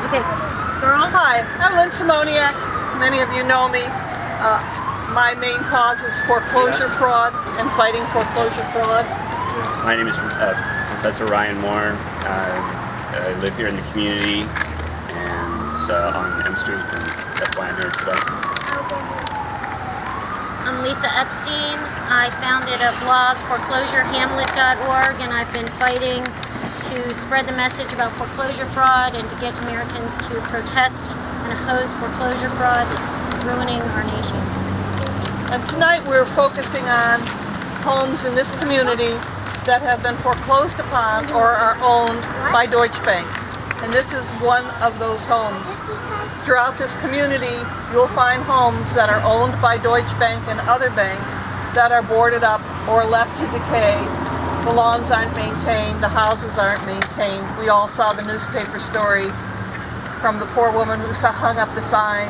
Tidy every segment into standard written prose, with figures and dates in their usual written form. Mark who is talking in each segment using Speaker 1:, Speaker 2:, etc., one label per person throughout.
Speaker 1: Okay, girls?
Speaker 2: Hi, I'm Lynn Simoniak. Many of you know me. My main cause is foreclosure fraud and fighting foreclosure fraud.
Speaker 3: My name is Professor Ryan Moore. I live here in the community and on M Street, and that's why I'm here today.
Speaker 1: I'm Lisa Epstein. I founded a blog, foreclosurehamlet.org, and I've been fighting to spread the message about foreclosure fraud and to get Americans to protest and oppose foreclosure fraud that's ruining our nation.
Speaker 2: And tonight we're focusing on homes in this community that have been foreclosed upon or are owned by Deutsche Bank. And this is one of those homes. Throughout this community, you'll find homes that are owned by Deutsche Bank and other banks that are boarded up or left to decay. The lawns aren't maintained, the houses aren't maintained. We all saw the newspaper story from the poor woman who hung up the sign,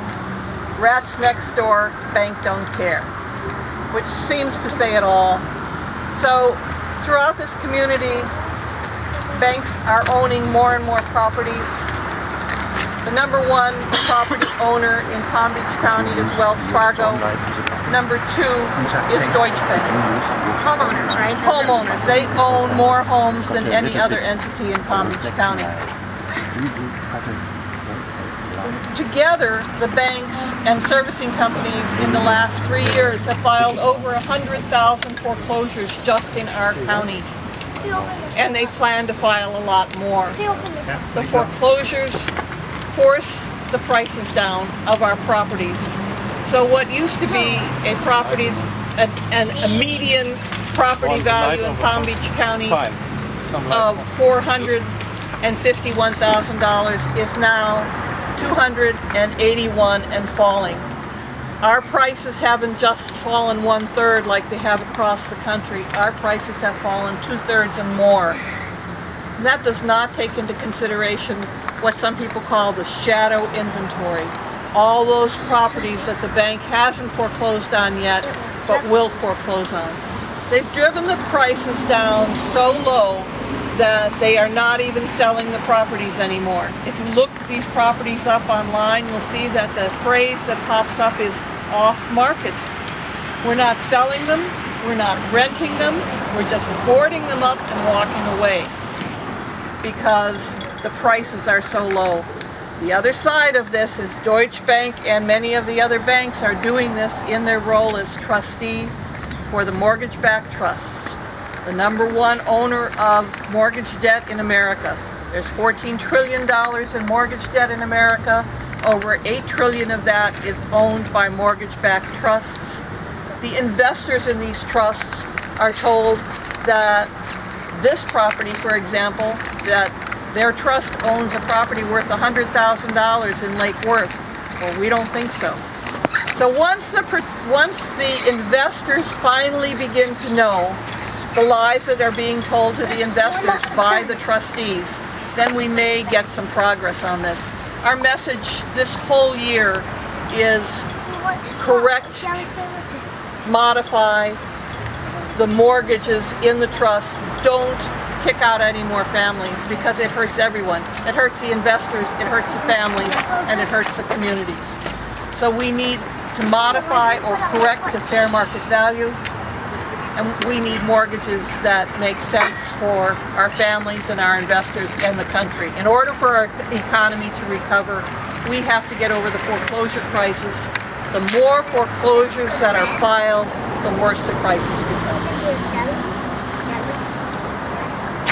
Speaker 2: "Rats next door, bank don't care," which seems to say it all. So throughout this community, banks are owning more and more properties. The number one property owner in Palm Beach County is Wells Fargo. Number two is Deutsche Bank.
Speaker 1: Homeowners, right?
Speaker 2: Homeowners. They own more homes than any other entity in Palm Beach County. Together, the banks and servicing companies in the last 3 years have filed over 100,000 foreclosures just in our county. And they plan to file a lot more. The foreclosures force the prices down of our properties. So what used to be a property, a median property value in Palm Beach County of $451,000 is now $281 and falling. Our prices haven't just fallen 1/3 like they have across the country. Our prices have fallen 2/3 and more. And that does not take into consideration what some people call the shadow inventory. All those properties that the bank hasn't foreclosed on yet, but will foreclose on. They've driven the prices down so low that they are not even selling the properties anymore. If you look these properties up online, you'll see that the phrase that pops up is off market. We're not selling them, we're not renting them, we're just boarding them up and walking away because the prices are so low. The other side of this is Deutsche Bank and many of the other banks are doing this in their role as trustee for the mortgage-backed trusts, the number one owner of mortgage debt in America. There's $14 trillion in mortgage debt in America. Over $8 trillion of that is owned by mortgage-backed trusts. The investors in these trusts are told that this property, for example, that their trust owns a property worth $100,000 in Lake Worth. Well, we don't think so. So once the investors finally begin to know the lies that are being told to the investors by the trustees, then we may get some progress on this. Our message this whole year is correct, modify the mortgages in the trust. Don't kick out any more families because it hurts everyone. It hurts the investors, it hurts the families, and it hurts the communities. So we need to modify or correct to fair market value, and we need mortgages that make sense for our families and our investors and the country. In order for our economy to recover, we have to get over the foreclosure crisis. The more foreclosures that are filed, the worse the crisis becomes.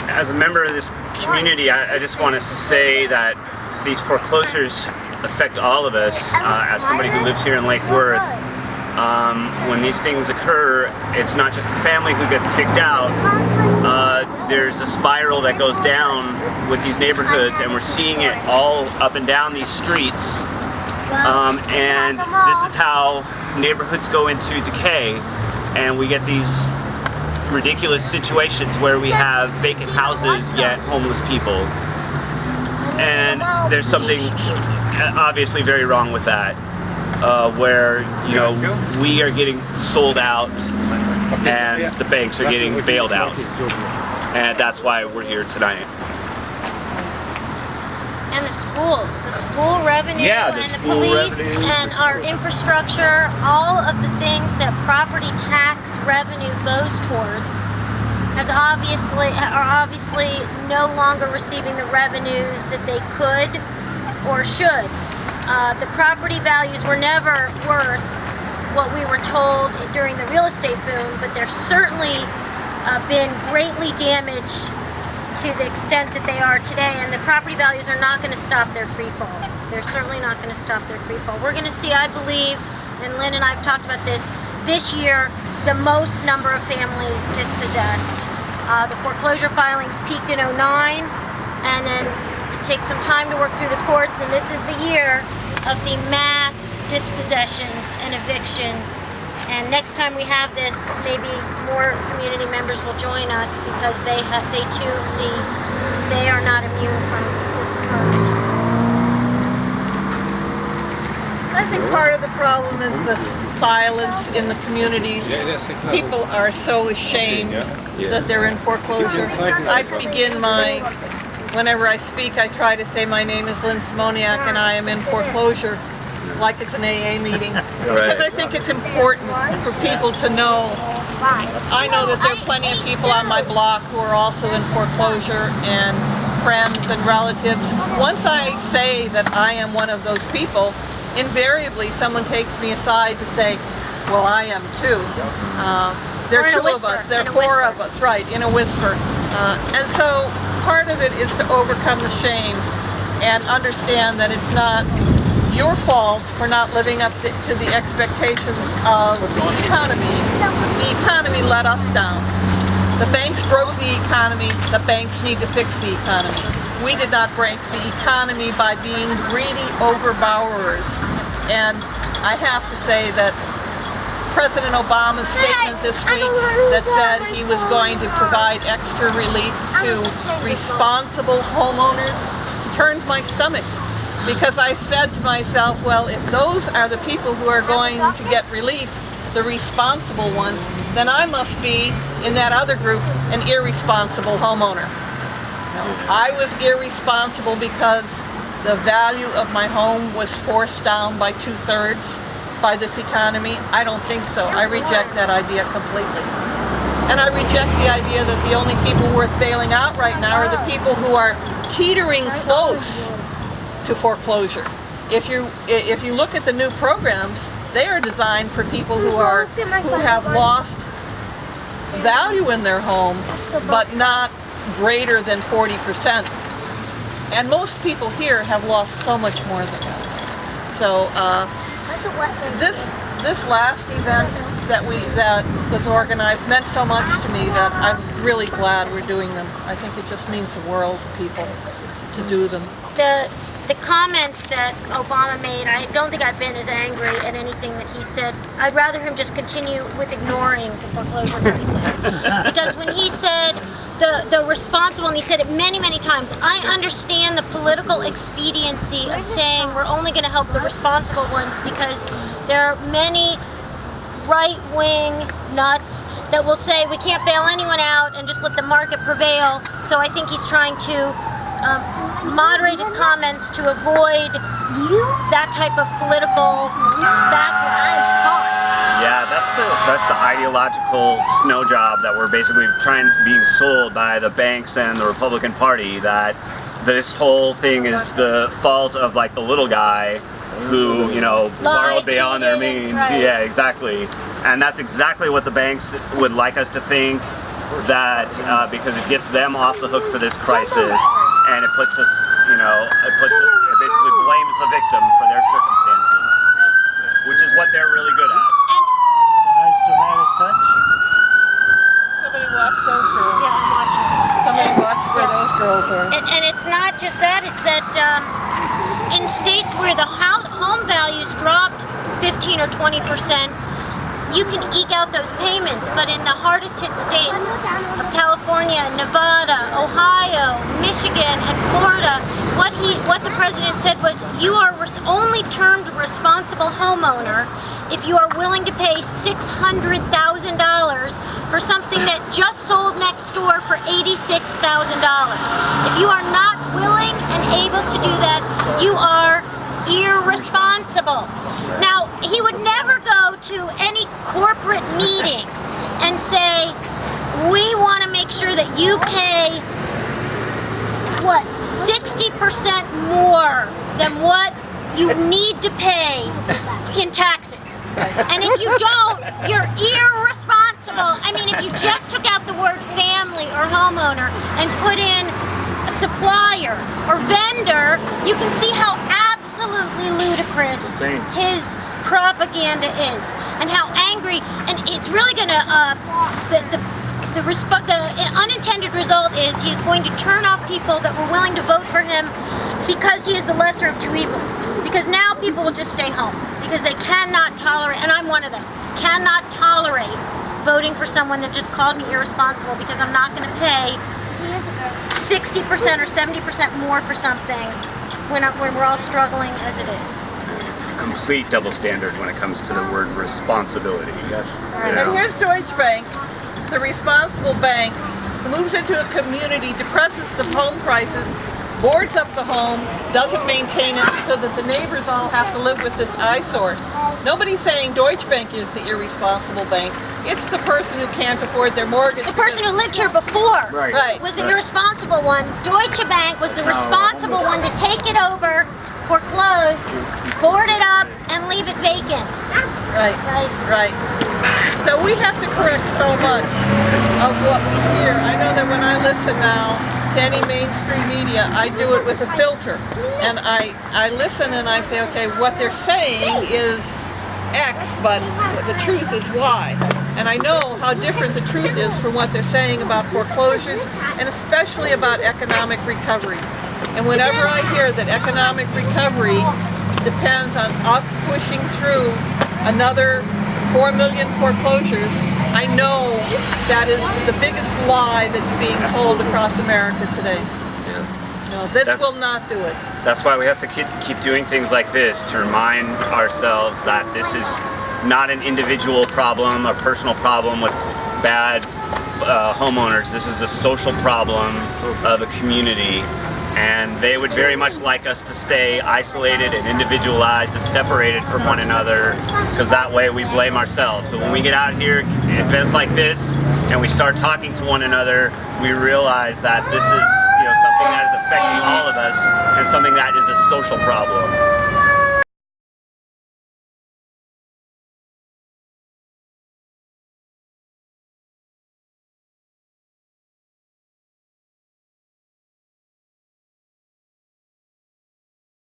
Speaker 3: As a member of this community, I just want to say that these foreclosures affect all of us. As somebody who lives here in Lake Worth, when these things occur, it's not just the family who gets kicked out. There's a spiral that goes down with these neighborhoods, and we're seeing it all up and down these streets. And this is how neighborhoods go into decay, and we get these ridiculous situations where we have vacant houses yet homeless people. And there's something obviously very wrong with that, where we are getting sold out and the banks are getting bailed out, and that's why we're here tonight.
Speaker 1: and the schools, the school revenue
Speaker 3: Yeah, the
Speaker 1: and the
Speaker 3: school
Speaker 1: police
Speaker 3: revenue,
Speaker 1: and
Speaker 3: the
Speaker 1: our infrastructure, all of the things that property tax revenue goes towards are obviously no longer receiving the revenues that they could or should. The property values were never worth what we were told during the real estate boom, but they're certainly been greatly damaged to the extent that they are today, and the property values are not going to stop their free fall. They're certainly not going to stop their free fall. We're going to see, I believe, and Lynn and I have talked about this year, the most number of families dispossessed. The foreclosure filings peaked in 2009, and then it takes some time to work through the courts, and this is the year of the mass dispossessions and evictions. And next time we have this, maybe more community members will join us, because they too see they are not immune from this scourge.
Speaker 2: I think part of the problem is the silence in the communities. People are so ashamed that they're in foreclosure. Whenever I speak, I try to say my name is Lynn Simoniak and I am in foreclosure, like it's an AA meeting. Because I think it's important for people to know. I know that there are plenty of people on my block who are also in foreclosure, and friends and relatives. Once I say that I am one of those people, invariably someone takes me aside to say, well, I am too. There are two of us, there are four of us, right, in a whisper. And so part of it is to overcome the shame and understand that it's not your fault for not living up to the expectations of the economy. The economy let us down. The banks broke the economy. The banks need to fix the economy. We did not break the economy by being greedy overborrowers. And I have to say that President Obama's statement this week that said he was going to provide extra relief to responsible homeowners turned my stomach. Because I said to myself, well, if those are the people who are going to get relief, the responsible ones, then I must be, in that other group, an irresponsible homeowner. I was irresponsible because the value of my home was forced down by 2/3 by this economy. I don't think so. I reject that idea completely. And I reject the idea that the only people worth bailing out right now are the people who are teetering close to foreclosure. If you look at the new programs, they are designed for people who have lost value in their home, but not greater than 40%. And most people here have lost so much more than that. So this last event that was organized meant so much to me that I'm really glad we're doing them. I think it just means the world to people to do them.
Speaker 1: The comments that Obama made, I don't think I've been as angry at anything that he said. I'd rather him just continue with ignoring the foreclosure crisis. Because when he said the responsible, and he said it many, many times, I understand the political expediency of saying we're only going to help the responsible ones, because there are many right-wing nuts that will say we can't bail anyone out and just let the market prevail. So I think he's trying to moderate his comments to avoid that type of political backlash.
Speaker 3: Yeah, that's the ideological snow job that we're basically being sold by the banks and the Republican Party, that this whole thing is the fault of like the little guy who, borrowed beyond their means.
Speaker 1: Right.
Speaker 3: Yeah, exactly. And that's exactly what the banks would like us to think, that because it gets them off the hook for this crisis, and it puts us, it basically blames the victim for their circumstances, which is what they're really good at.
Speaker 4: Nice dramatic touch.
Speaker 2: Somebody watch those girls.
Speaker 1: Yeah, I'm watching.
Speaker 2: Somebody watch where those girls are.
Speaker 1: And it's not just that, it's that in states where the home values dropped 15 or 20%, you can eke out those payments, but in the hardest hit states of California, Nevada, Ohio, Michigan, and Florida, what the president said was, you are only termed responsible homeowner if you are willing to pay $600,000 for something that just sold next door for $86,000. If you are not willing and able to do that, you are irresponsible. Now, he would never go to any corporate meeting and say, we want to make sure that you pay, what, 60% more than what you need to pay in taxes. And if you don't, you're irresponsible. I mean, if you just took out the word family or homeowner and put in a supplier or vendor, you can see how absolutely ludicrous his propaganda is and how angry, and it's really gonna, the unintended result is he's going to turn off people that were willing to vote for him because he is the lesser of two evils. Because now people will just stay home because they cannot tolerate, and I'm one of them, cannot tolerate voting for someone that just called me irresponsible because I'm not going to pay 60% or 70% more for something when we're all struggling as it is.
Speaker 3: Complete double standard when it comes to the word responsibility. Yes.
Speaker 2: And here's Deutsche Bank, the responsible bank, who moves into a community, depresses the home prices, boards up the home, doesn't maintain it so that the neighbors all have to live with this eyesore. Nobody's saying Deutsche Bank is the irresponsible bank. It's the person who can't afford their mortgage.
Speaker 1: The person who lived here before
Speaker 2: Right.
Speaker 1: was the irresponsible one. Deutsche Bank was the responsible one to take it over, foreclose, board it up, and leave it vacant.
Speaker 2: Right. So we have to correct so much of what we hear. I know that when I listen now to any mainstream media, I do it with a filter. And I listen and I say, okay, what they're saying is X, but the truth is Y. And I know how different the truth is from what they're saying about foreclosures, and especially about economic recovery. And whenever I hear that economic recovery depends on us pushing through another 4 million foreclosures, I know that is the biggest lie that's being told across America today. No, this will not do it.
Speaker 3: That's why we have to keep doing things like this to remind ourselves that this is not an individual problem, a personal problem with bad homeowners. This is a social problem of a community, and they would very much like us to stay isolated and individualized and separated from one another, because that way we blame ourselves. But when we get out here at events like this and we start talking to one another, we realize that this is something that is affecting all of us and something that is a social problem.